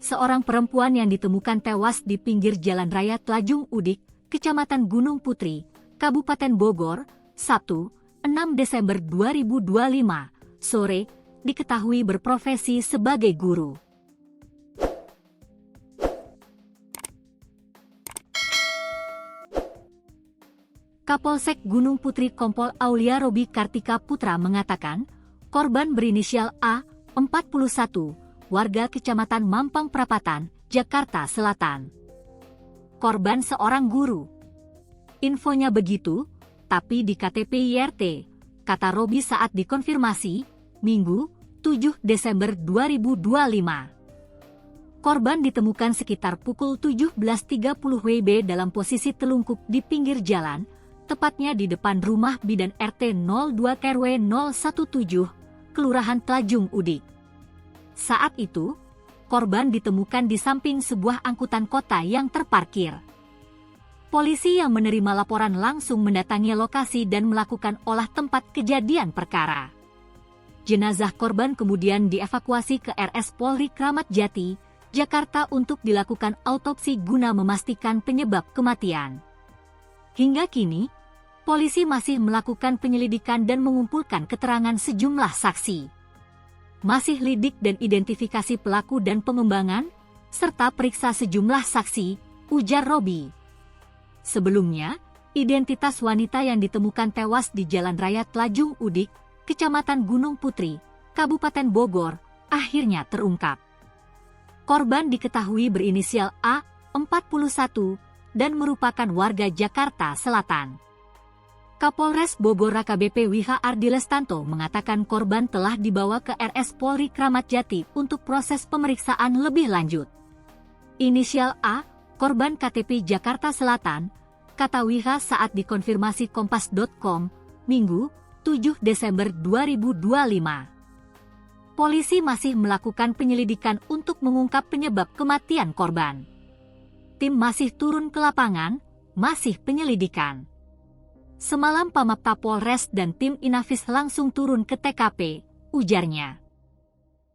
seorang perempuan yang ditemukan tewas di pinggir Jalan Raya Tlajung Udik, Kecamatan Gunung Putri, Kabupaten Bogor, Sabtu, 6 Desember 2025, sore, diketahui berprofesi sebagai guru. Kapolsek Gunung Putri Kompol Aulia Robi Kartika Putra mengatakan, korban berinisial A, 41, warga Kecamatan Mampang Perapatan, Jakarta Selatan. Korban seorang guru. Infonya begitu, tapi di KTP IRT, kata Robi saat dikonfirmasi, Minggu, 7 Desember 2025. Korban ditemukan sekitar pukul 17.30 WIB dalam posisi telungkup di pinggir jalan, tepatnya di depan rumah bidan RT 02 RW 017, Kelurahan Tlajung Udik. Saat itu, korban ditemukan di samping sebuah angkutan kota yang terparkir. Polisi yang menerima laporan langsung mendatangi lokasi dan melakukan olah tempat kejadian perkara. Jenazah korban kemudian dievakuasi ke RS Polri Kramat Jati, Jakarta untuk dilakukan autopsi guna memastikan penyebab kematian. Hingga kini, polisi masih melakukan penyelidikan dan mengumpulkan keterangan sejumlah saksi. Masih lidik dan identifikasi pelaku dan pengembangan, serta periksa sejumlah saksi, ujar Robi. Sebelumnya, identitas wanita yang ditemukan tewas di Jalan Raya Tlajung Udik, Kecamatan Gunung Putri, Kabupaten Bogor, akhirnya terungkap. Korban diketahui berinisial A, 41, dan merupakan warga Jakarta Selatan. Kapolres Bogor AKBP Wiha Ardi Lestanto mengatakan korban telah dibawa ke RS Polri Kramat Jati untuk proses pemeriksaan lebih lanjut. Inisial A, korban KTP Jakarta Selatan, kata Wiha saat dikonfirmasi Kompas.com, Minggu, 7 Desember 2025. Polisi masih melakukan penyelidikan untuk mengungkap penyebab kematian korban. Tim masih turun ke lapangan, masih penyelidikan. Semalam Pamap Kapolres dan tim Inafis langsung turun ke TKP, ujarnya.